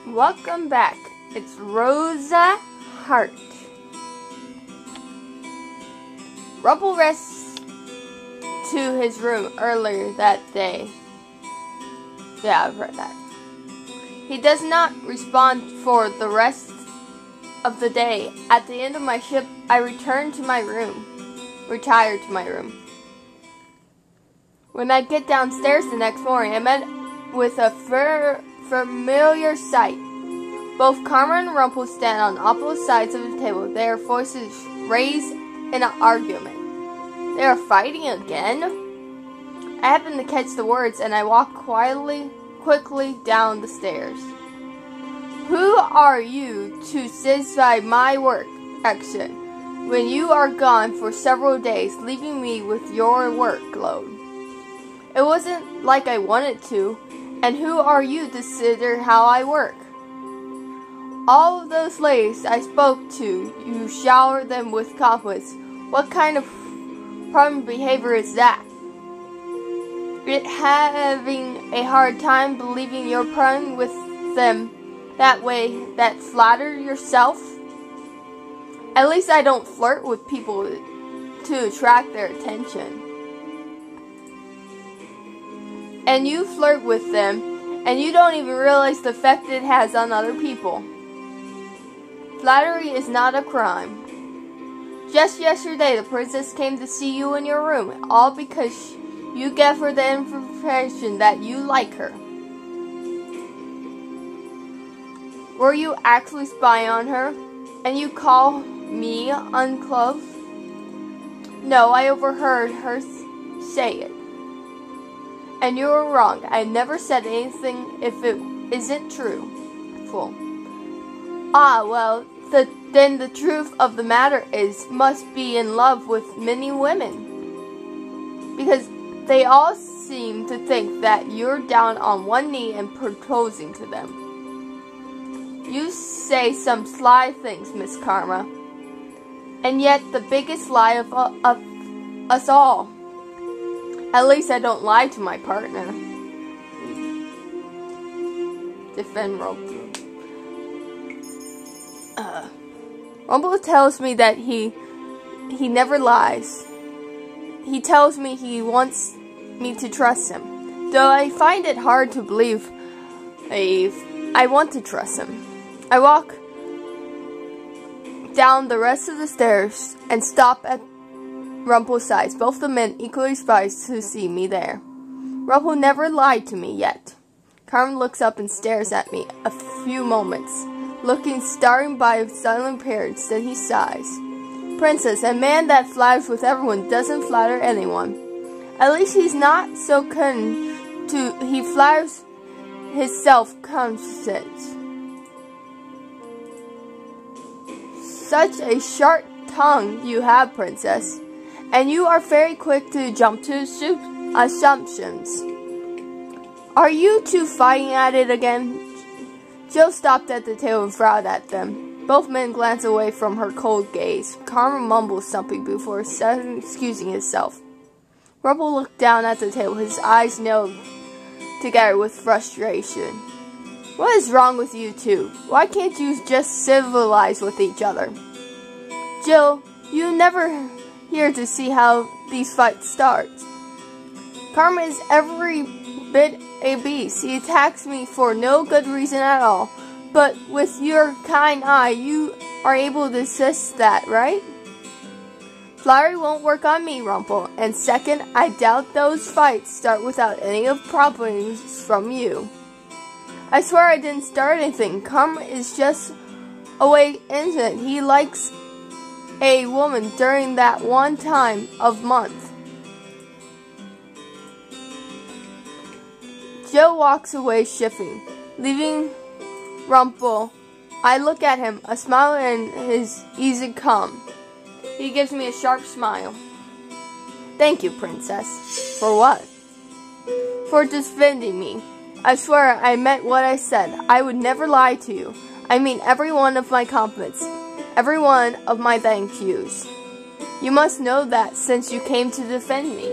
Welcome back. It's Rosa Hart. Rumple rests to his room earlier that day. Yeah, I've read that. He does not respond for the rest of the day. At the end of my shift, I retired to my room. When I get downstairs the next morning, I met with a familiar sight. Both Karma and Rumple stand on opposite sides of the table, their voices raised in an argument. They are fighting again? I happen to catch the words and I walk quickly down the stairs. Who are you to satisfy my work action when you are gone for several days, leaving me with your workload? It wasn't like I wanted to, and who are you to consider how I work? All of those ladies I spoke to, you shower them with compliments. What kind of problem behavior is that? You're having a hard time believing you're playing with them that way, that flatter yourself? At least I don't flirt with people to attract their attention. And you flirt with them, and you don't even realize the effect it has on other people. Flattery is not a crime. Just yesterday, the princess came to see you in your room, all because you gave her the impression that you like her. Were you actually spying on her, and you call me unclothed? No, I overheard her say it. And you were wrong. I never said anything if it isn't true. Ah, well, then the truth of the matter is, must be in love with many women. Because they all seem to think that you're down on one knee and proposing to them. You say some sly things, Miss Karma. And yet the biggest lie of us all. At least I don't lie to my partner. Defend Rumple. Rumple tells me that he never lies. He tells me he wants me to trust him. Though I find it hard to believe, I want to trust him. I walk down the rest of the stairs and stop at Rumple's side. Both the men equally surprised to see me there. Rumple never lied to me yet. Carmen looks up and stares at me a few moments, staring by silent periods, then he sighs. Princess, a man that flatters with everyone doesn't flatter anyone. At least he's not so cunning he flatters his self-confidence. Such a sharp tongue you have, Princess. And you are very quick to jump to assumptions. Are you two fighting at it again? Jill stopped at the table and frowned at them. Both men glanced away from her cold gaze. Carmen mumbled something before excusing himself. Rumple looked down at the table, his eyes nailed together with frustration. What is wrong with you two? Why can't you just civilize with each other? Jill, you never here to see how these fights start. Karma is every bit a beast. He attacks me for no good reason at all. But with your kind eye, you are able to assess that, right? Flattery won't work on me, Rumple. And second, I doubt those fights start without any of problems from you. I swear I didn't start anything. Karma is just a way innocent. He likes a woman during that one time of month. Joe walks away shifting, leaving Rumple. I look at him, a smile in his easy calm. He gives me a sharp smile. Thank you, Princess. For what? For defending me. I swear I meant what I said. I would never lie to you. I mean every one of my compliments. Every one of my thank yous. You must know that since you came to defend me.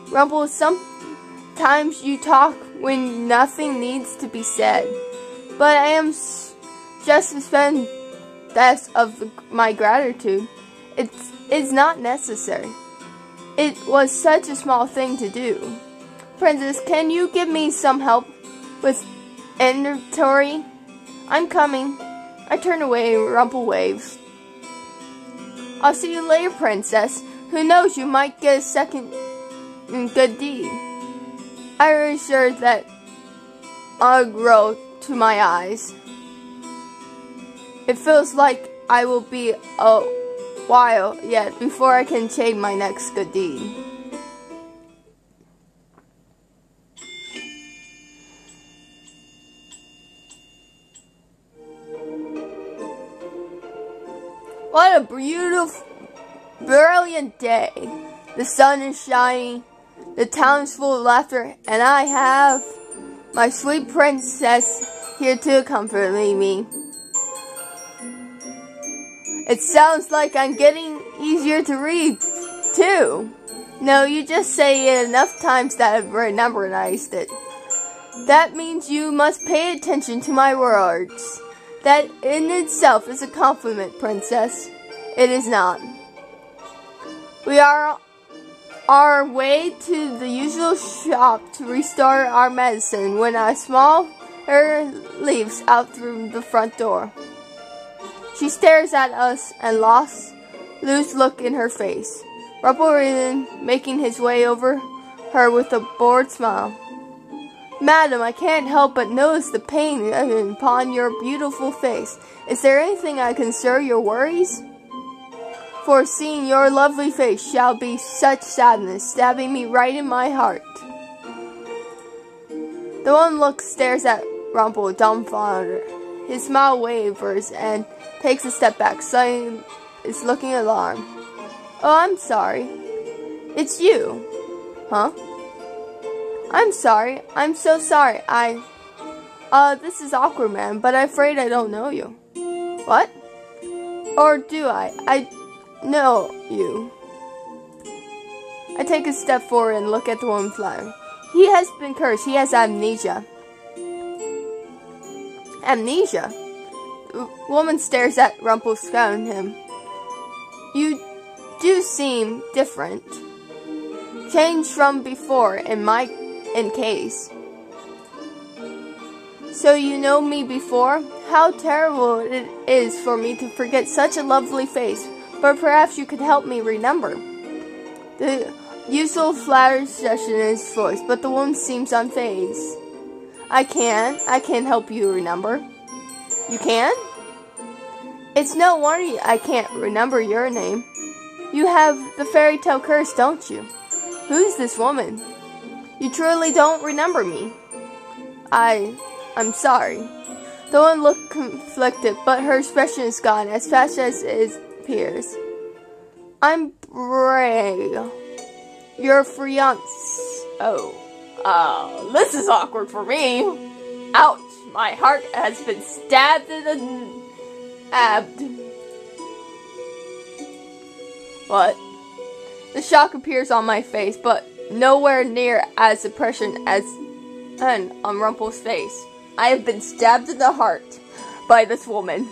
Rumple, sometimes you talk when nothing needs to be said. but I am just suspend that of my gratitude. It's not necessary. It was such a small thing to do. Princess, can you give me some help with inventory? I'm coming. I turn away, Rumple waves. I'll see you later, Princess. Who knows, you might get a second good deed. I reassure that I'll grow to my eyes. It feels like I will be a while yet before I can achieve my next good deed. What a beautiful, brilliant day. The sun is shining, the town is full of laughter, and I have my sweet princess here to comfort me. It sounds like I'm getting easier to read, too. No, you just say it enough times that I've memorized it. That means you must pay attention to my words. That in itself is a compliment, Princess. It is not. We are our way to the usual shop to restore our medicine when a small her leaves out through the front door. She stares at us and lose look in her face. Rumple making his way over her with a bored smile. Madam, I can't help but notice the pain upon your beautiful face. Is there anything I can share your worries? For seeing your lovely face shall be such sadness, stabbing me right in my heart. The one stares at Rumple, dumbfounded. His smile wavers and takes a step back, so is looking alarmed. Oh, I'm sorry. It's you. Huh? I'm sorry. I'm so sorry. This is awkward, man, but I'm afraid I don't know you. What? Or do I? I know you. I take a step forward and look at the woman flying. He has been cursed. He has amnesia. Amnesia? The woman stares at Rumple, scowling him. You do seem different. Changed from before in case. So you know me before? How terrible it is for me to forget such a lovely face, but perhaps you could help me remember. The usual flattered suggestion in his voice, but the woman seems unfazed. I can't help you remember. You can? It's no wonder I can't remember your name. You have the fairy tale curse, don't you? Who's this woman? You truly don't remember me. I'm sorry. The one looked conflicted, but her expression is gone as fast as it appears. I'm Bray. Your fiancé. Oh, this is awkward for me. Ouch, my heart has been stabbed in the abd. What? The shock appears on my face, but nowhere near as impression as on Rumple's face. I have been stabbed in the heart by this woman.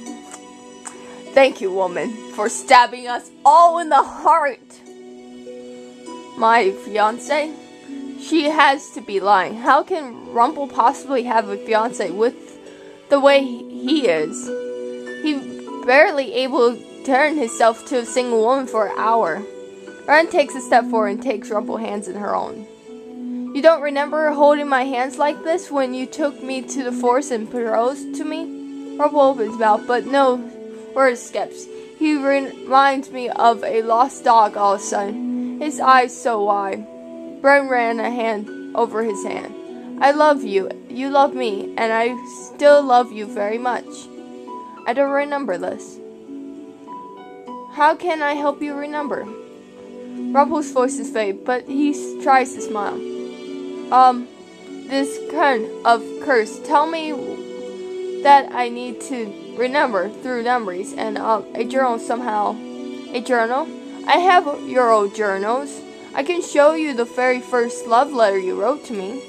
Thank you, woman, for stabbing us all in the heart. My fiancé? She has to be lying. How can Rumple possibly have a fiancé with the way he is? He barely able to turn himself to a single woman for an hour. Ren takes a step forward and takes Rumple's hands in her own. You don't remember holding my hands like this when you took me to the forest and proposed to me? Rumple opens his mouth, but no word escapes. He reminds me of a lost dog all of a sudden, his eyes so wide. Bren ran a hand over his hand. I love you, you love me, and I still love you very much. I don't remember this. How can I help you remember? Rumple's voice is faint, but he tries to smile. This kind of curse. Tell me that I need to remember through memories and a journal somehow. A journal? I have your old journals. I can show you the very first love letter you wrote to me.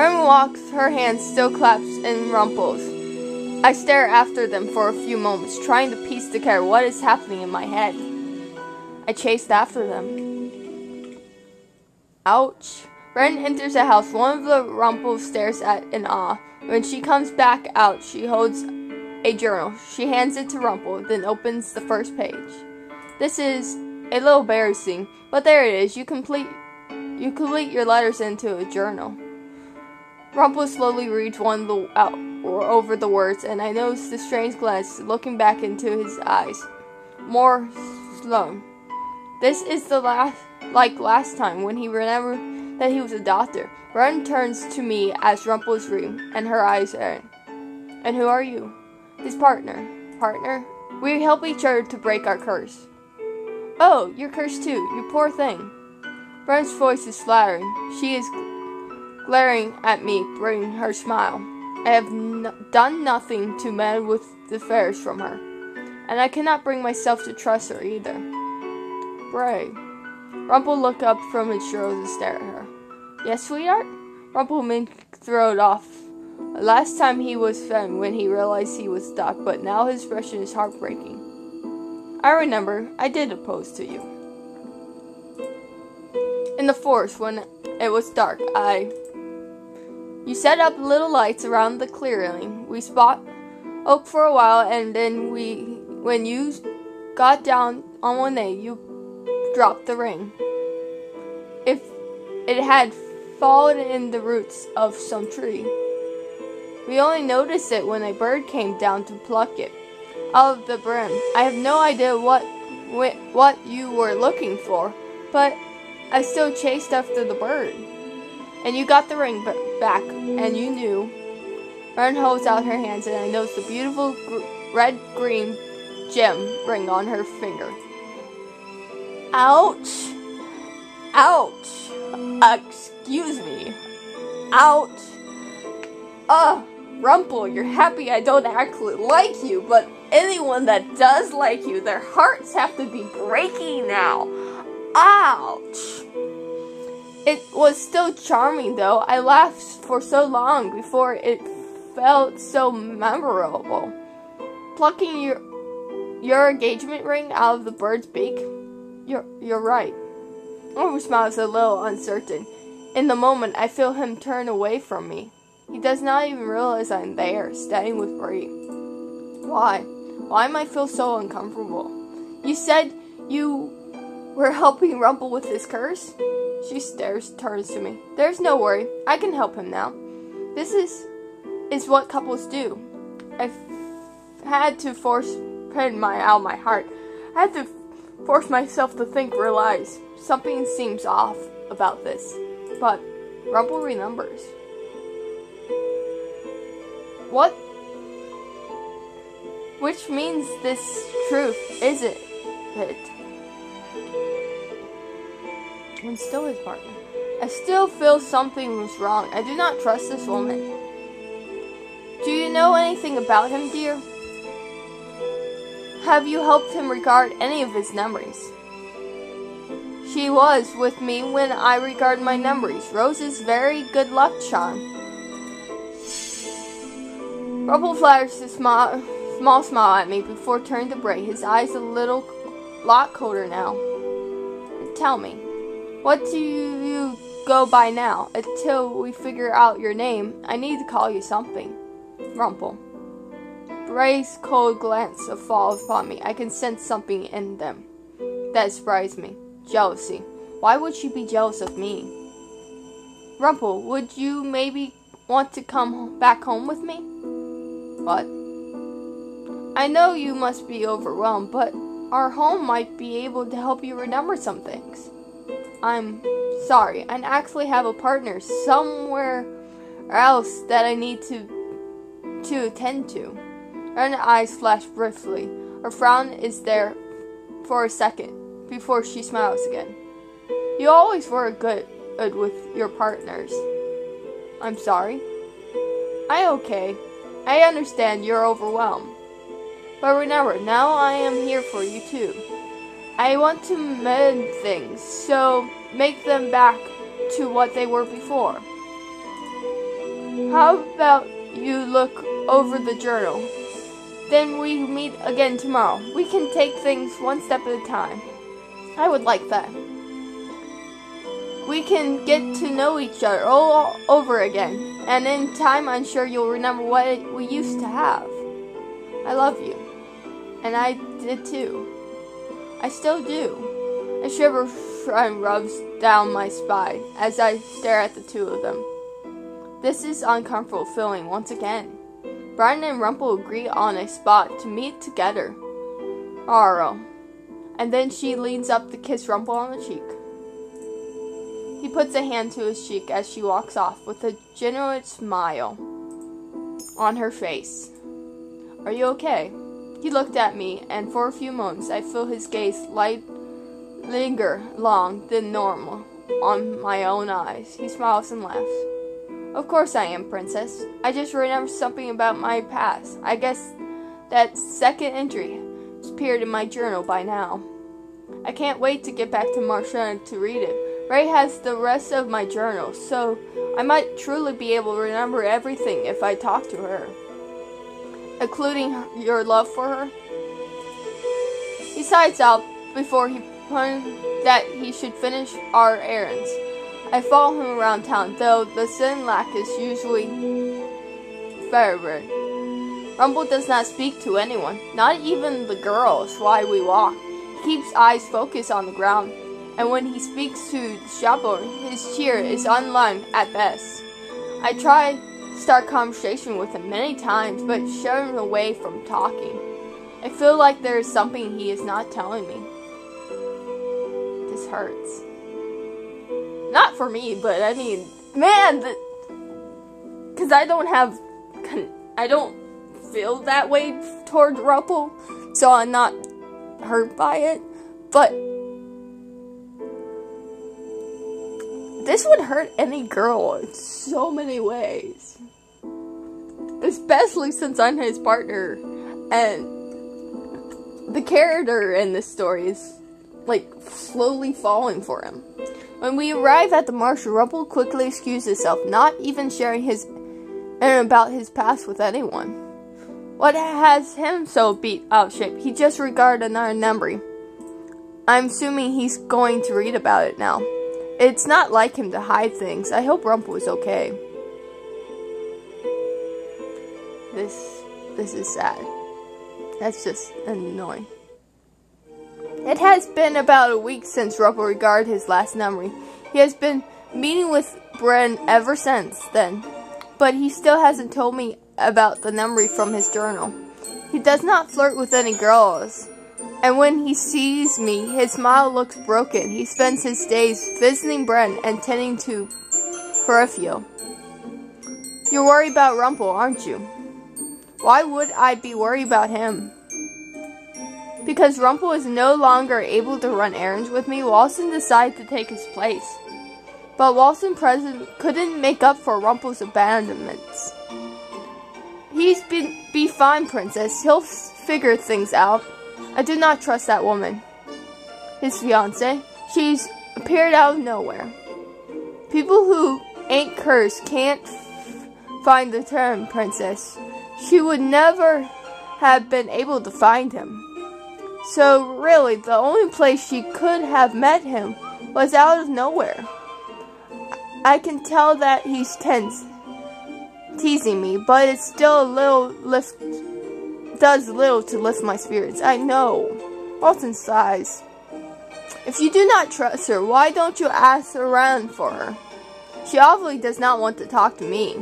Ren walks, her hand still claps in Rumple's. I stare after them for a few moments, trying to piece together what is happening in my head. I chased after them. Ouch. Ren enters the house. One of the Rumple stares at in awe. When she comes back out, she holds a journal. She hands it to Rumple, then opens the first page. This is a little embarrassing, but there it is. You complete your letters into a journal. Rumple slowly reads over the words, and I notice the strange glance looking back into his eyes. More slow. This is the last time when he remembered that he was a doctor. Ren turns to me as Rumple's reading, and her eyes are. And who are you? His partner. Partner? We help each other to break our curse. Oh, you're cursed too, you poor thing. Ren's voice is flattering. She is glaring at me, bringing her smile. I have done nothing to meddle with the affairs from her, and I cannot bring myself to trust her either. Bray. Rumple looked up from his journal and stared at her. Yes, sweetheart? Rumple meant to throw it off. Last time he was fed when he realized he was stuck, but now his expression is heartbreaking. I remember, I did oppose to you. In the forest, when it was dark, You set up little lights around the clearing. We spoke for a while, and then when you got down on one knee, you dropped the ring. If it had fallen in the roots of some tree. We only noticed it when a bird came down to pluck it out of the brim. I have no idea what you were looking for, but I still chased after the bird. And you got the ring back, and you knew. Ren holds out her hands, and I noticed the beautiful red-green gem ring on her finger. Ouch! Ouch! Excuse me. Ouch! Rumple, you're happy I don't actually like you, but anyone that does like you, their hearts have to be breaking now. Ouch! It was still charming, though. I laughed for so long before it felt so memorable. Plucking your engagement ring out of the bird's beak? You're right. Rumple smiles a little uncertain. In the moment, I feel him turn away from me. He does not even realize I'm there, standing with Bree. Why? Why am I feel so uncomfortable? You said you were helping Rumple with his curse? She turns to me. There's no worry. I can help him now. This is what couples do. I had to force pain out of my heart. I had to force myself to realize something seems off about this. But Rumple remembers. What? Which means this truth, isn't it? And still his partner. I still feel something was wrong. I do not trust this woman. Do you know anything about him, dear? Have you helped him regard any of his memories? She was with me when I regard my memories. Rose's very good luck charm. Rumple flatters a small smile at me before turning to Bray, his eyes a lot colder now. Tell me, what do you go by now? Until we figure out your name, I need to call you something. Rumple. Bray's cold glance falls upon me. I can sense something in them that surprised me. Jealousy. Why would she be jealous of me? Rumple, would you maybe want to come back home with me? What? I know you must be overwhelmed, but our home might be able to help you remember some things. I'm sorry. I actually have a partner somewhere else that I need to attend to. Her eyes flash briefly. Her frown is there for a second before she smiles again. You always were good with your partners. I'm sorry. Okay. I understand you're overwhelmed. But remember, now I am here for you too. I want to mend things, so make them back to what they were before. How about you look over the journal? Then we meet again tomorrow. We can take things one step at a time. I would like that. We can get to know each other all over again. And in time, I'm sure you'll remember what we used to have. I love you. And I did too. I still do. A shiver rubs down my spine as I stare at the two of them. This is uncomfortable feeling once again. Brian and Rumple agree on a spot to meet together. Arrow. And then she leans up to kiss Rumple on the cheek. He puts a hand to his cheek as she walks off with a genuine smile on her face. Are you okay? He looked at me, and for a few moments I feel his gaze linger long than normal on my own eyes. He smiles and laughs. Of course I am, Princess. I just remembered something about my past. I guess that second entry has appeared in my journal by now. I can't wait to get back to Marcia to read it. Ray has the rest of my journal, so I might truly be able to remember everything if I talk to her. Including your love for her? He sighs out before he points that he should finish our errands. I follow him around town, though the sudden lack is usually favored. Rumple does not speak to anyone, not even the girls, while we walk. He keeps eyes focused on the ground, and when he speaks to the shopper, his cheer is unlined at best. I try to start conversation with him many times, but shove him away from talking. I feel like there is something he is not telling me. This hurts. Not for me, but I mean, man, because I don't feel that way toward Rumple, so I'm not hurt by it, but this would hurt any girl in so many ways, especially since I'm his partner, and the character in this story is, like, slowly falling for him. When we arrive at the marsh, Rumple quickly excuses himself, not even sharing about his past with anyone. What has him so beat out of shape? He just regarded another memory. I'm assuming he's going to read about it now. It's not like him to hide things. I hope Rumple is okay. This is sad. That's just annoying. It has been about a week since Rumple regarded his last memory. He has been meeting with Bren ever since then, but he still hasn't told me about the memory from his journal. He does not flirt with any girls, and when he sees me, his smile looks broken. He spends his days visiting Bren and tending to peripheral. You're worried about Rumple, aren't you? Why would I be worried about him? Because Rumple is no longer able to run errands with me, Walson decided to take his place. But Walson's presence couldn't make up for Rumple's abandonments. He's be fine, Princess. He'll figure things out. I do not trust that woman. His fiancée. She's appeared out of nowhere. People who ain't cursed can't find the term, Princess. She would never have been able to find him. So really, the only place she could have met him was out of nowhere. I can tell that he's teasing me, but it's still does little to lift my spirits. I know. Walton sighs. If you do not trust her, why don't you ask around for her? She obviously does not want to talk to me.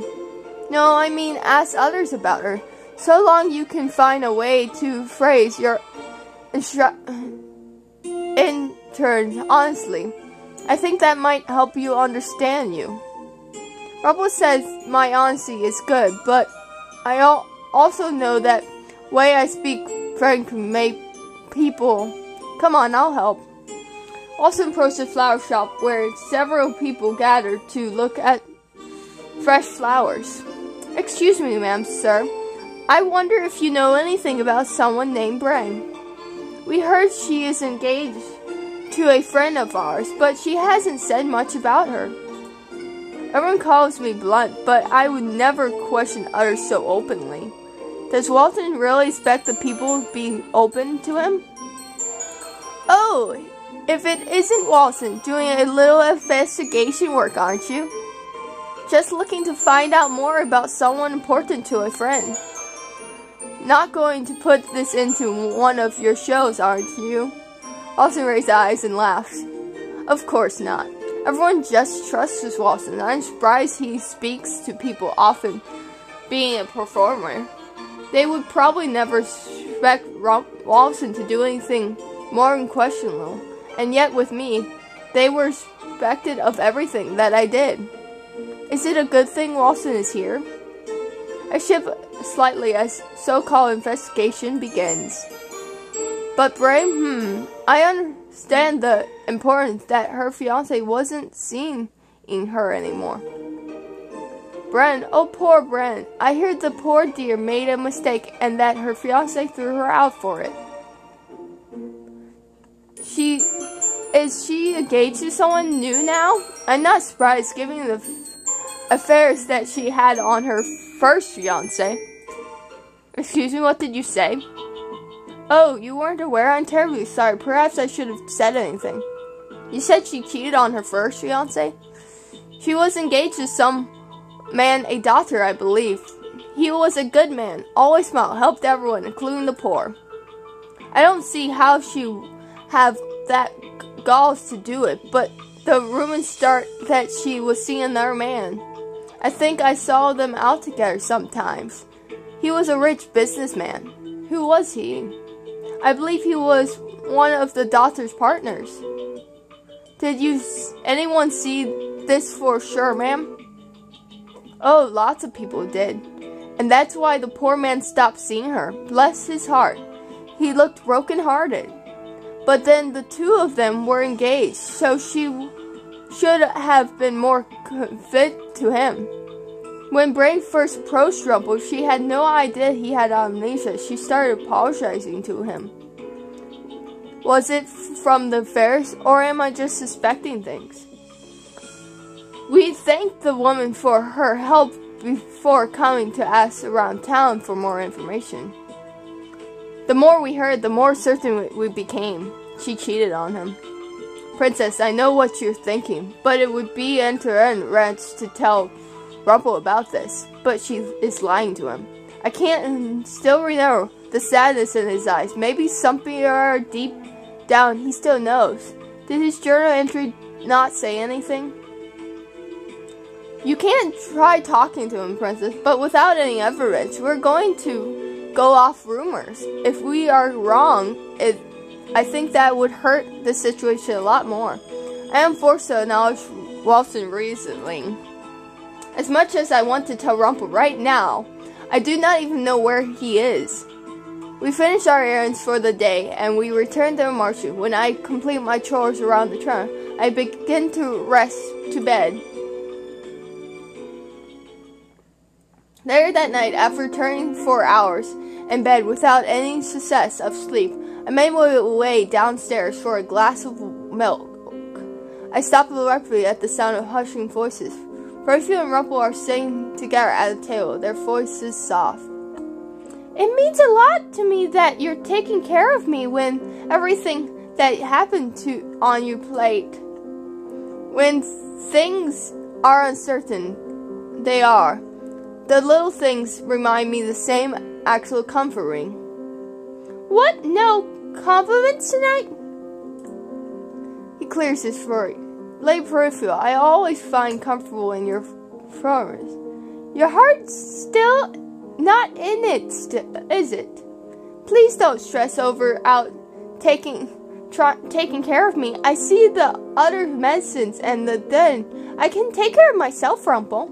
No, I mean ask others about her. So long you can find a way to phrase your interns honestly. I think that might help you understand you. Rumple says my honesty is good, but I also know that way I speak frank make people... Come on, I'll help. Also approached the flower shop where several people gathered to look at fresh flowers. Excuse me, ma'am, sir. I wonder if you know anything about someone named Bren. We heard she is engaged to a friend of ours, but she hasn't said much about her. Everyone calls me blunt, but I would never question others so openly. Does Walton really expect the people to be open to him? Oh, if it isn't Walton, doing a little investigation work, aren't you? Just looking to find out more about someone important to a friend. Not going to put this into one of your shows, aren't you? Walton raised eyes and laughed. Of course not. Everyone just trusts Walton. I'm surprised he speaks to people often, being a performer. They would probably never expect Walton to do anything more than questionable. And yet with me, they were suspected of everything that I did. Is it a good thing Walton is here? I shiver slightly as so-called investigation begins. But Bray, I understand the importance that her fiancé wasn't seeing her anymore. Bren, oh poor Bren. I heard the poor dear made a mistake and that her fiancé threw her out for it. Is she engaged to someone new now? I'm not surprised given the affairs that she had on her first fiancé. Excuse me, what did you say? Oh, you weren't aware? I'm terribly sorry. Perhaps I should have said anything. You said she cheated on her first fiancé? She was engaged to some man, a doctor, I believe. He was a good man, always smiled, helped everyone, including the poor. I don't see how she have that galls to do it, but the rumors start that she was seeing another man. I think I saw them out together sometimes. He was a rich businessman. Who was he? I believe he was one of the doctor's partners. Did anyone see this for sure, ma'am? Oh, lots of people did. And that's why the poor man stopped seeing her. Bless his heart. He looked broken-hearted. But then the two of them were engaged, so she should have been more fit to him. When Bray first approached Rumple, she had no idea he had amnesia. She started apologizing to him. Was it from the affairs, or am I just suspecting things? We thanked the woman for her help before coming to ask around town for more information. The more we heard, the more certain we became. She cheated on him. Princess, I know what you're thinking, but it would be entertainment to tell Rumple about this, but she is lying to him. I can't still remember the sadness in his eyes. Maybe something deep down he still knows. Did his journal entry not say anything? You can't try talking to him, Princess, but without any evidence, we're going to go off rumors. If we are wrong, I think that would hurt the situation a lot more. I am forced to acknowledge Walton reasoning. As much as I want to tell Rumple right now, I do not even know where he is. We finish our errands for the day, and we return to the marshes. When I complete my chores around the trunk, I begin to rest to bed. Later that night, after returning 4 hours in bed without any success of sleep, I made my way downstairs for a glass of milk. I stopped abruptly at the sound of hushing voices. Perfume and Rumple are sitting together at a table, their voices soft. It means a lot to me that you're taking care of me when everything that happened on your plate. When things are uncertain, they are. The little things remind me the same actual comforting. What? No compliments tonight? He clears his throat. Lady Peripheral, I always find comfortable in your flowers. Your heart's still not in it, is it? Please don't stress over taking care of me. I see the other medicines and then I can take care of myself, Rumple.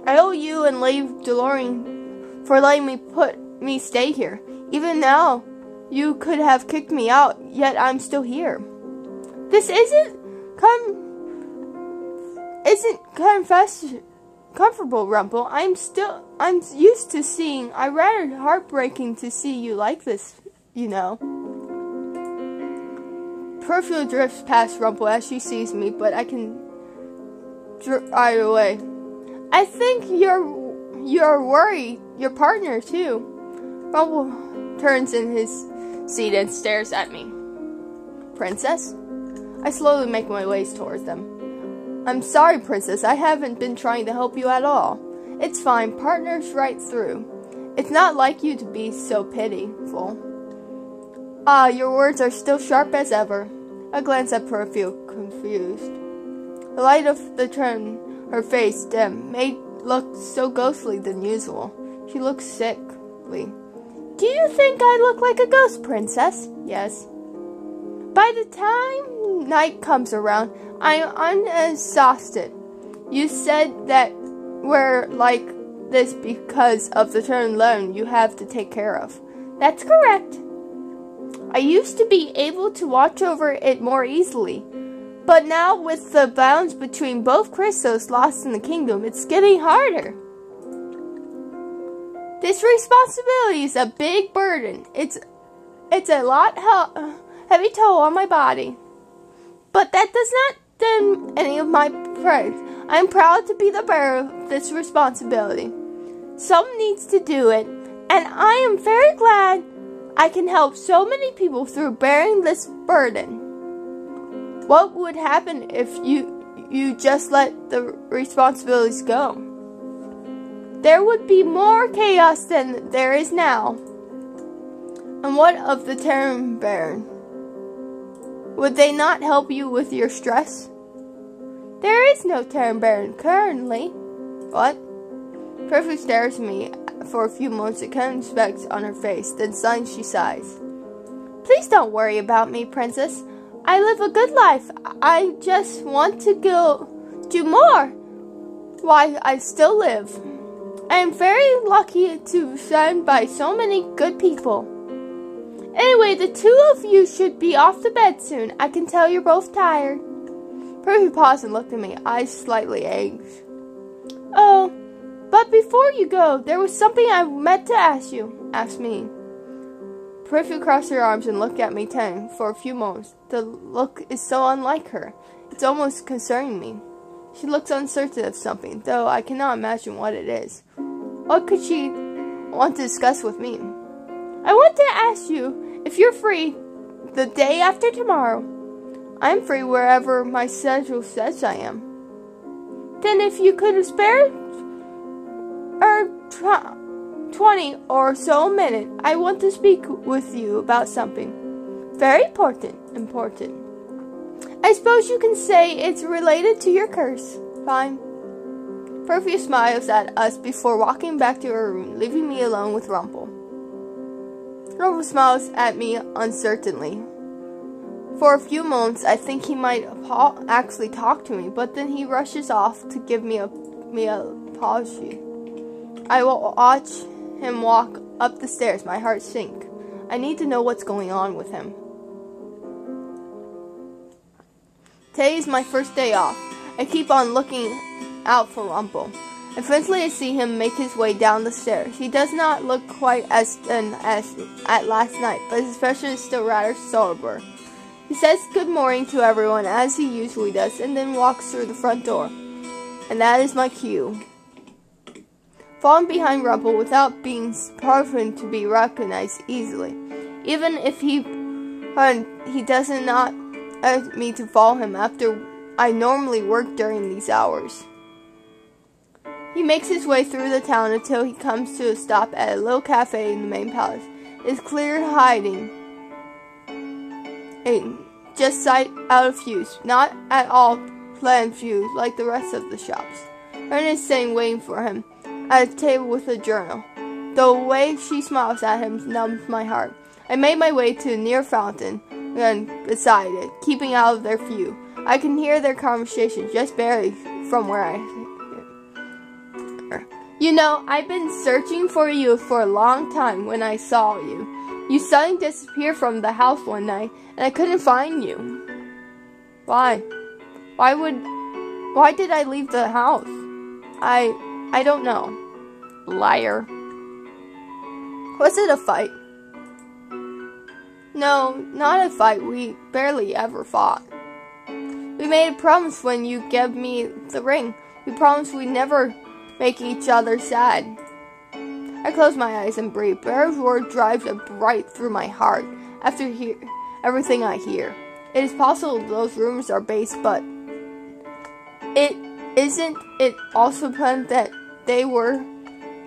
I owe you and Lady DeLorean for letting me stay here. Even now, you could have kicked me out, yet I'm still here. This isn't comfortable, Rumple. I'm used to seeing. I'm rather heartbreaking to see you like this, you know. Perfume drifts past Rumple as she sees me, but I can right away. I think you're worried. Your partner too. Rumple turns in his seat and stares at me. Princess? I slowly make my way towards them. I'm sorry, Princess. I haven't been trying to help you at all. It's fine. Partners right through. It's not like you to be so pitiful. Ah, your words are still sharp as ever. I glance at her, feel confused. The light of the turn her face dim, made look so ghostly than usual. She looks sickly. Do you think I look like a ghost, Princess? Yes. By the time night comes around, I'm exhausted. You said that we're like this because of the turn loan you have to take care of. That's correct. I used to be able to watch over it more easily, but now with the balance between both crystals lost in the kingdom, it's getting harder. This responsibility is a big burden. It's a lot heavy toll on my body. But that does not dim any of my praise. I'm proud to be the bearer of this responsibility. Someone needs to do it, and I am very glad I can help so many people through bearing this burden. What would happen if you just let the responsibilities go? There would be more chaos than there is now. And what of the Terran Baron? Would they not help you with your stress? There is no Terran Baron currently. What? Perfect stares at me for a few moments, a kind of specs on her face, then suddenly she sighs. Please don't worry about me, Princess. I live a good life. I just want to go do more while I still live. I am very lucky to be surrounded by so many good people. Anyway, the two of you should be off to bed soon. I can tell you're both tired. Perfect paused and looked at me, eyes slightly aged. Oh, but before you go, there was something I meant to ask you. Ask me. Perfect crossed her arms and looked at me for a few moments. The look is so unlike her. It's almost concerning me. She looks uncertain of something, though I cannot imagine what it is. What could she want to discuss with me? I want to ask you if you're free the day after tomorrow. I'm free wherever my schedule says I am. Then if you could spare 20 or so minutes, I want to speak with you about something very important. I suppose you can say it's related to your curse. Fine. Perfect smiles at us before walking back to her room, leaving me alone with Rumple. Rumple smiles at me uncertainly. For a few moments, I think he might actually talk to me, but then he rushes off to give me a apology. I will watch him walk up the stairs, my heart sink. I need to know what's going on with him. Today is my first day off. I keep on looking out for Rumple. Eventually I see him make his way down the stairs. He does not look quite as thin as at last night, but his expression is still rather sober. He says good morning to everyone as he usually does, and then walks through the front door. And that is my cue. Falling behind Rumple without being proven to be recognized easily. Even if he does not ask me to follow him after I normally work during these hours. He makes his way through the town until he comes to a stop at a little cafe in the main palace. It is clear hiding. Just sight out of view, not at all planned view like the rest of the shops. Ren is sitting waiting for him at a table with a journal. The way she smiles at him numbs my heart. I made my way to a near fountain and beside it, keeping out of their view. I can hear their conversation just barely from where I am. You know, I've been searching for you for a long time when I saw you. You suddenly disappeared from the house one night, and I couldn't find you. Why? Why did I leave the house? I don't know. Liar. Was it a fight? No, not a fight. We barely ever fought. It We made a promise when you gave me the ring. We promised we'd never make each other sad. I close my eyes and breathe. Bear's word drives right through my heart after everything I hear. It is possible those rumors are based, but isn't it also apparent that they were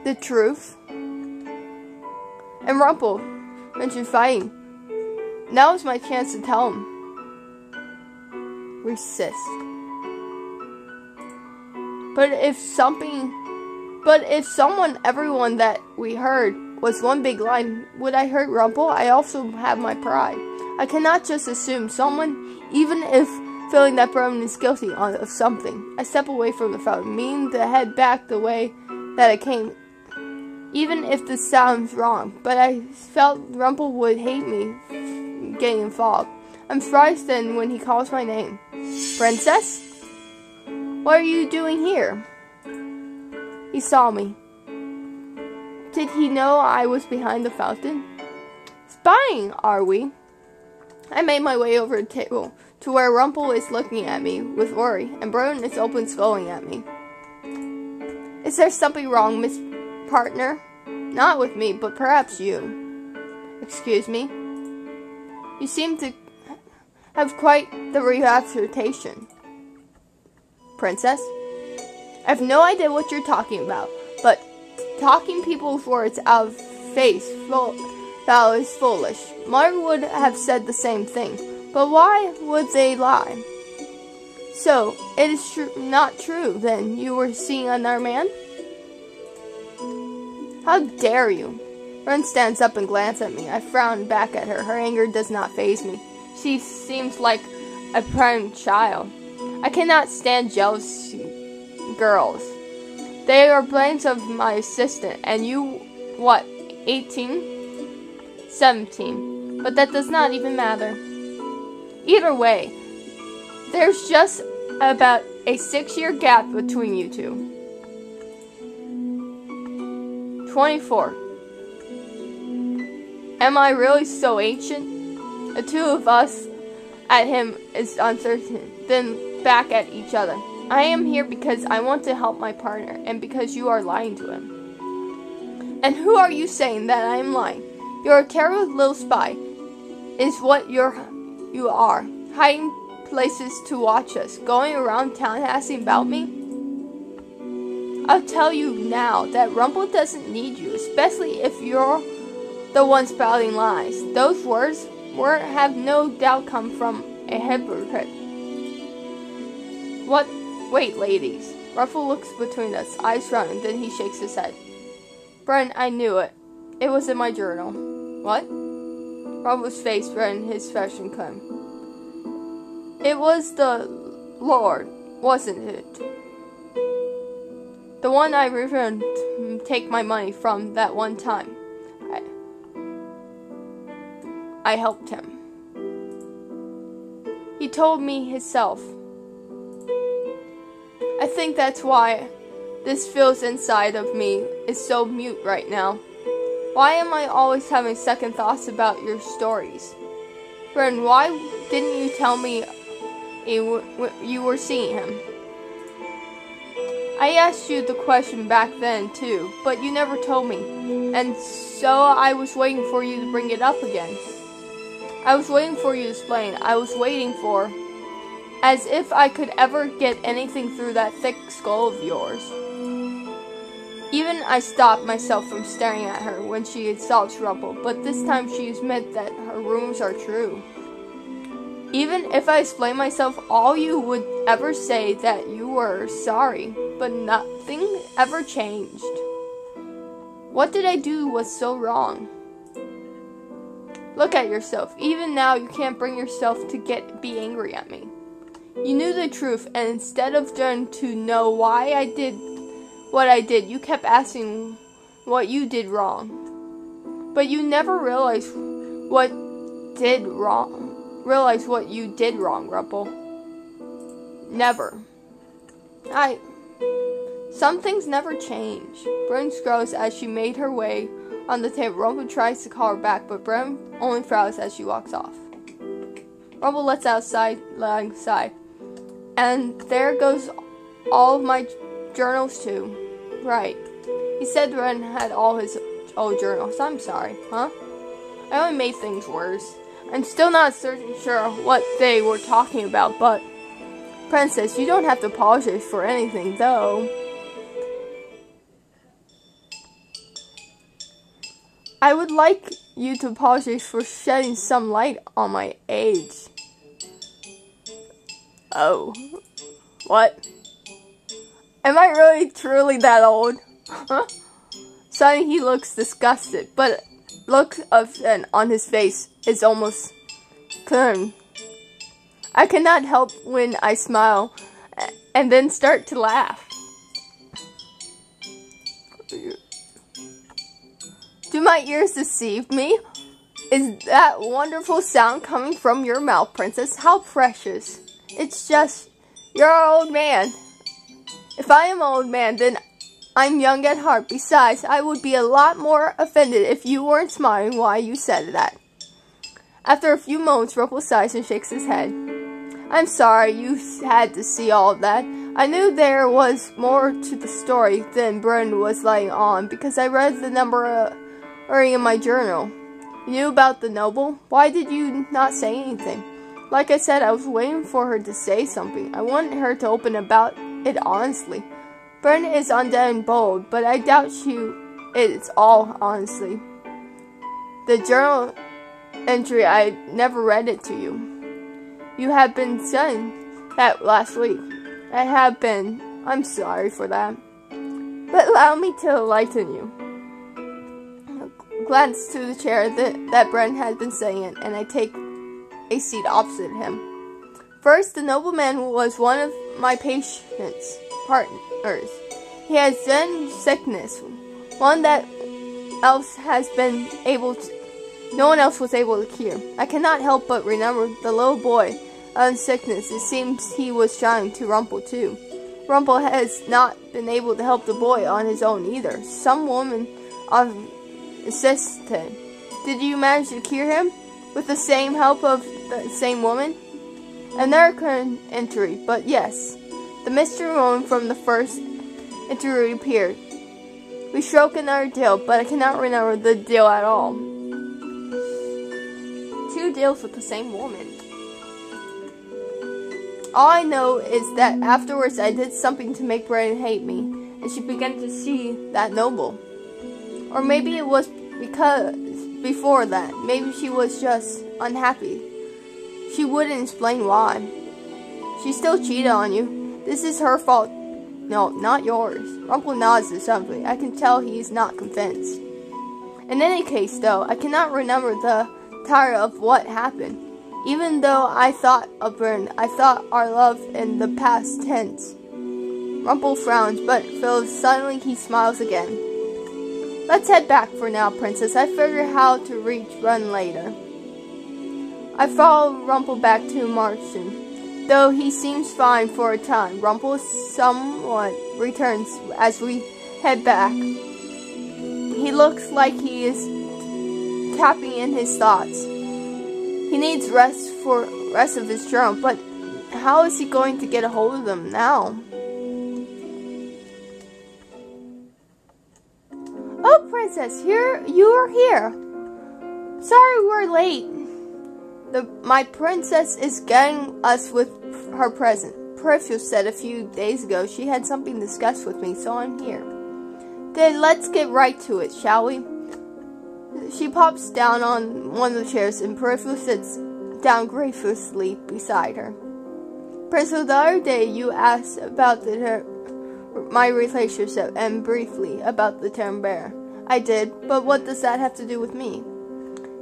the truth? And Rumple mentioned fighting. Now is my chance to tell him. Resist. But if everyone that we heard was one big lie, would I hurt Rumple? I also have my pride. I cannot just assume someone, even if feeling that Brown is guilty of something. I step away from the fountain, meaning to head back the way that I came. Even if this sounds wrong, but I felt Rumple would hate me getting involved. I'm surprised then when he calls my name. Princess? What are you doing here? He saw me. Did he know I was behind the fountain? Spying, are we? I made my way over the table to where Rumple is looking at me with worry, and Broden is open scolding at me. Is there something wrong, Miss Partner? Not with me, but perhaps you. Excuse me? You seem to have quite the reputation. Princess? I have no idea what you're talking about, but talking people's words out of face is foolish. Mother would have said the same thing, but why would they lie? So, it is not true, then, you were seeing another man? How dare you? Ren stands up and glances at me. I frown back at her. Her anger does not faze me. She seems like a prim child. I cannot stand jealous girls. They are brains of my assistant, and you, what, 18? 17. But that does not even matter. Either way, there's just about a 6-year gap between you two. 24. Am I really so ancient? The two of us at him is uncertain, then back at each other. I am here because I want to help my partner, and because you are lying to him. And who are you saying that I am lying? You're a terrible little spy, is what you are. Hiding places to watch us, going around town asking about me. I'll tell you now that Rumple doesn't need you, especially if you're the one spouting lies. Those words have no doubt come from a hypocrite. What? Wait, ladies. Ruffle looks between us, eyes frowning, then he shakes his head. Bren, I knew it. It was in my journal. What? Ruffle's face reddened his fashion comb. It was the Lord, wasn't it? The one I returned to take my money from that one time. I helped him. He told me himself. I think that's why this feels inside of me is so mute right now. Why am I always having second thoughts about your stories? Bren, why didn't you tell me you were seeing him? I asked you the question back then too, but you never told me, and so I was waiting for you to bring it up again. I was waiting for you to explain. I was waiting for, as if I could ever get anything through that thick skull of yours. Even I stopped myself from staring at her when she insults Rumple, but this time she admits that her rumors are true. Even if I explained myself, all you would ever say that you were sorry, but nothing ever changed. What did I do was so wrong? Look at yourself. Even now, you can't bring yourself to be angry at me. You knew the truth, and instead of trying to know why I did what I did, you kept asking what you did wrong. But you never realized what you did wrong, Rumple. Never. Some things never change. Bren grows as she made her way on the table. Rumple tries to call her back, but Bren only frowns as she walks off. Rumple lets out a loud sigh. And there goes all of my journals too. Right. He said Ren had all his old journals. I'm sorry, huh? I only made things worse. I'm still not sure what they were talking about, but Princess, you don't have to apologize for anything, though. I would like you to apologize for shedding some light on my age. Oh. What? Am I really truly that old? Huh? Suddenly he looks disgusted, but look on his face is almost clean. I cannot help when I smile and then start to laugh. Do my ears deceive me? Is that wonderful sound coming from your mouth, Princess? How precious. It's just, you're an old man. If I am an old man, then I'm young at heart. Besides, I would be a lot more offended if you weren't smiling while you said that. After a few moments, Rumple sighs and shakes his head. I'm sorry you had to see all of that. I knew there was more to the story than Bryn was letting on because I read the number in my journal. You knew about the noble? Why did you not say anything? Like I said, I was waiting for her to say something. I wanted her to open about it honestly. Bryn is undead and bold, but I doubt it's all honestly. The journal entry, I never read it to you. You have been saying that last week. I have been. I'm sorry for that. But allow me to enlighten you. Glance to the chair that Brent had been sitting in, and I take a seat opposite him. First, the nobleman was one of my patient's partners. He has then sickness, one that no one else was able to cure. I cannot help but remember the little boy on sickness. It seems he was trying to Rumple too. Rumple has not been able to help the boy on his own either. Some woman assisted. Did you manage to cure him? With the same help of the same woman? Another entry, but yes. The mystery woman from the first entry appeared. We struck another deal, but I cannot remember the deal at all. 2 deals with the same woman. All I know is that afterwards I did something to make Brandon hate me, and she began to see that noble. Or maybe it was because before that, maybe she was just unhappy. She wouldn't explain why. She still cheated on you. This is her fault. No, not yours. Rumple nods to something. I can tell he is not convinced. In any case, though, I cannot remember the entirety of what happened. Even though I thought of Bern, I thought our love in the past tense. Rumple frowns, but suddenly he smiles again. Let's head back for now, Princess. I figure how to reach Run later. I follow Rumple back to Martian. Though he seems fine for a time, Rumple somewhat returns as we head back. He looks like he is tapping in his thoughts. He needs rest of his journal, but how is he going to get a hold of them now? Oh, Princess, you are here. Sorry we're late. My princess is getting us with her present. Perseus said a few days ago she had something to discuss with me, so I'm here. Then let's get right to it, shall we? She pops down on one of the chairs and Perseus sits down graciously beside her. Perseus, the other day you asked about my relationship and briefly about the Terran Bear. I did, but what does that have to do with me?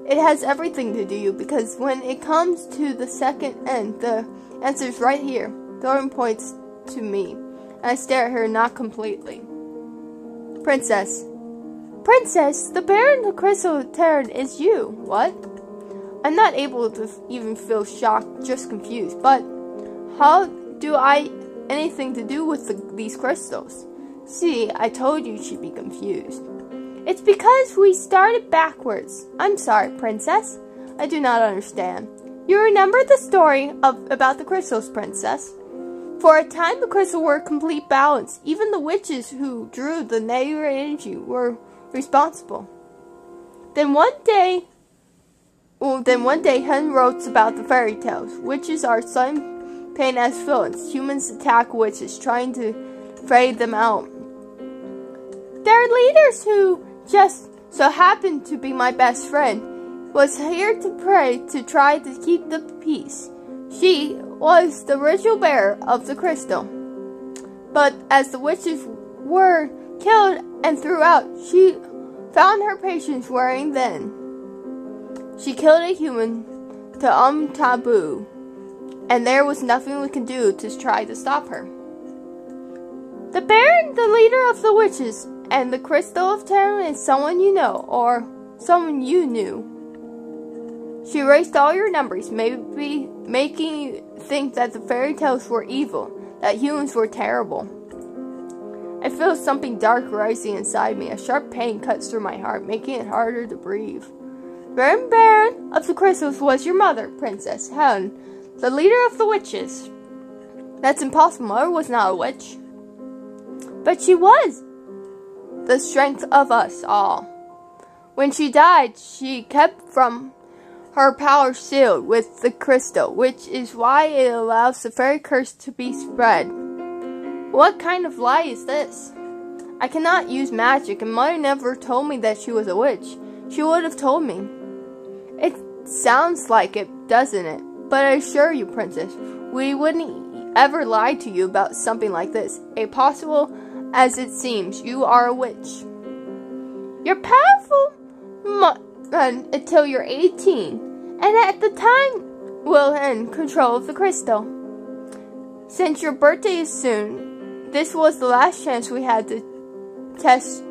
It has everything to do because when it comes to the second end, the answer's right here. Thorin points to me, and I stare at her not completely. Princess, the bear in the crystal Terran is you. What? I'm not able to even feel shocked, just confused. But how do I anything to do with these crystals? See, I told you she'd be confused. It's because we started backwards. I'm sorry, Princess. I do not understand. You remember the story about the crystals, Princess? For a time, the crystals were complete balance. Even the witches who drew the negative energy were responsible. Then one day, Hen wrote about the fairy tales. Witches are some pain as villains. Humans attack witches, trying to fade them out. Their leaders, who just so happened to be my best friend, was here to pray to try to keep the peace. She was the ritual bearer of the crystal. But as the witches were killed and threw out, she found her patience wearing thin. She killed a human to taboo, and there was nothing we could do to try to stop her. The Baron, the leader of the witches, and the Crystal of Terror is someone you know, or someone you knew. She erased all your memories, maybe making you think that the fairy tales were evil, that humans were terrible. I feel something dark rising inside me. A sharp pain cuts through my heart, making it harder to breathe. The Baron of the Crystals was your mother, Princess Helen, the leader of the witches. That's impossible. Mother was not a witch. But she was the strength of us all. When she died, she kept from her power sealed with the crystal, which is why it allows the fairy curse to be spread. What kind of lie is this? I cannot use magic, and Mother never told me that she was a witch. She would have told me. It sounds like it, doesn't it? But I assure you, Princess, we wouldn't ever lie to you about something like this. Impossible as it seems, you are a witch. You're powerful until you're 18, and at the time will in control of the crystal. Since your birthday is soon, this was the last chance we had to test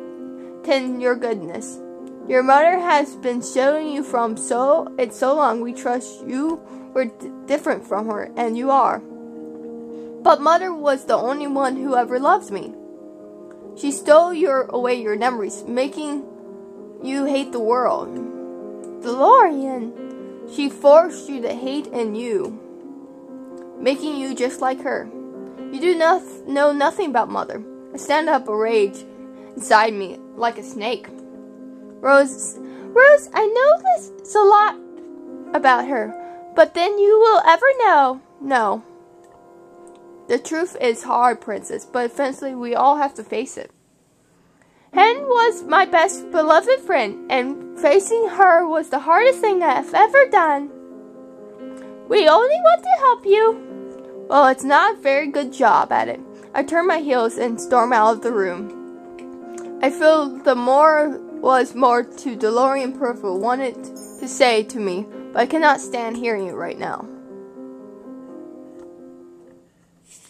your goodness. Your mother has been showing you from so long. We trust you were different from her, and you are. But Mother was the only one who ever loved me. She stole away your memories, making you hate the world. DeLorean, she forced you to hate in you, making you just like her. You do know nothing about Mother. I stand up a rage inside me like a snake. Rose, I know this a lot about her, but then you will ever know. No. The truth is hard, Princess, but eventually we all have to face it. Hen was my best beloved friend, and facing her was the hardest thing I've ever done. We only want to help you. Well, it's not a very good job at it. I turn my heels and storm out of the room. I feel the more was more to DeLorean Peripheral wanted to say to me, but I cannot stand hearing it right now.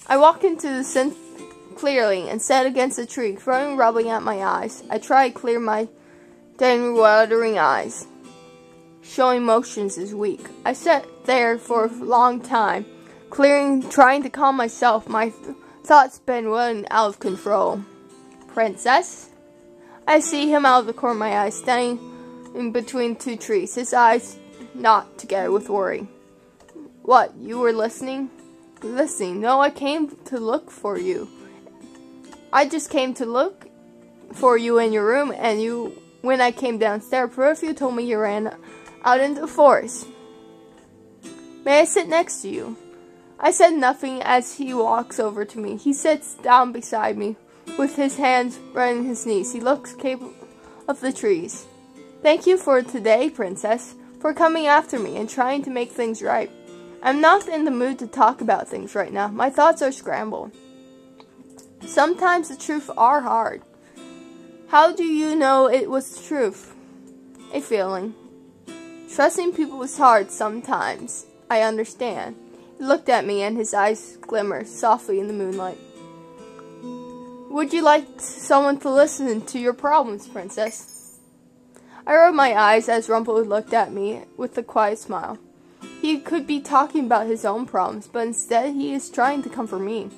I walk into the clearly and sat against a tree, throwing rubbing at my eyes. I try to clear my then watering eyes. Showing motions is weak. I sat there for a long time, trying to calm myself. My thoughts been running out of control. Princess? I see him out of the corner of my eye, standing in between two trees, his eyes knot together with worry. What, you were listening? Listening? No, I came to look for you. I just came to look for you in your room, and when I came downstairs, Peripheral told me you ran out into the forest. May I sit next to you? I said nothing as he walks over to me. He sits down beside me, with his hands running his knees. He looks capable of the trees. Thank you for today, Princess, for coming after me and trying to make things right. I'm not in the mood to talk about things right now. My thoughts are scrambled. Sometimes the truth are hard. How do you know it was the truth? A feeling. Trusting people is hard sometimes. I understand. He looked at me and his eyes glimmered softly in the moonlight. Would you like someone to listen to your problems, Princess? I rubbed my eyes as Rumpel looked at me with a quiet smile. He could be talking about his own problems, but instead he is trying to comfort me.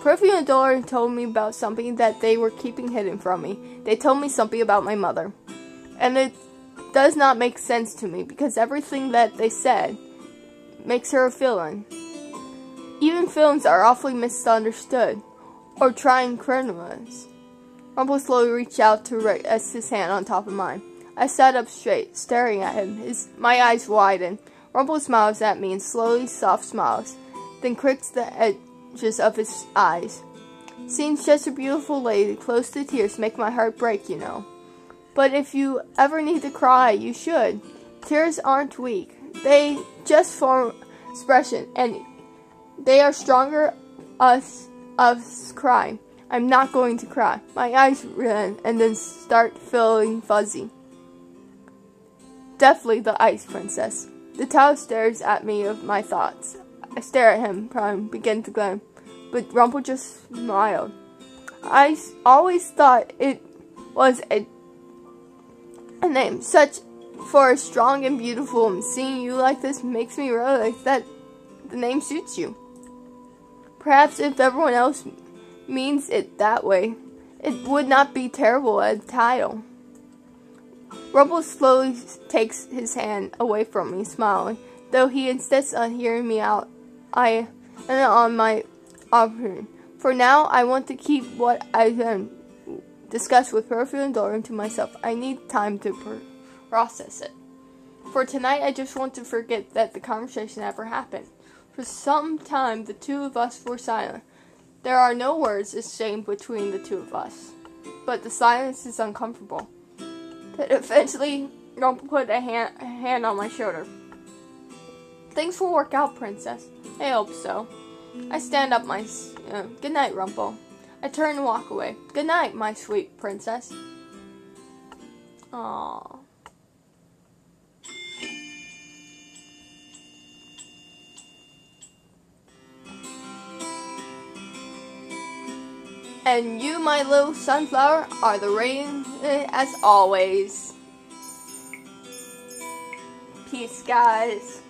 Peripheral and Dollar told me about something that they were keeping hidden from me. They told me something about my mother. And it does not make sense to me, because everything that they said makes her a villain. Even films are awfully misunderstood, or trying criminals. Rumple slowly reached out to rest his hand on top of mine. I sat up straight, staring at him. My eyes widened. Rumple smiles at me in slowly soft smiles, then cricks the edges of his eyes. Seeing such a beautiful lady close to tears make my heart break, you know. But if you ever need to cry, you should. Tears aren't weak. They just form expression, and they are stronger us crying. I'm not going to cry. My eyes ran and then start feeling fuzzy. Deathly the Ice Princess. The tower stares at me of my thoughts. I stare at him, begin to glow, but Rumple just smiled. I always thought it was a name such for a strong and beautiful woman. Seeing you like this makes me realize that the name suits you. Perhaps if everyone else means it that way, it would not be terrible as a title. Rumple slowly takes his hand away from me, smiling, though he insists on hearing me out. I am on my opportunity. For now, I want to keep what I discussed with Perfume and Dorian to myself. I need time to process it. For tonight, I just want to forget that the conversation ever happened. For some time, the two of us were silent. There are no words exchanged between the two of us, but the silence is uncomfortable. But eventually, Rumple put a hand on my shoulder. Things will work out, Princess. I hope so. I stand up good night, Rumple. I turn and walk away. Good night, my sweet princess. Aww. And you, my little sunflower, are the rain as always. Peace, guys.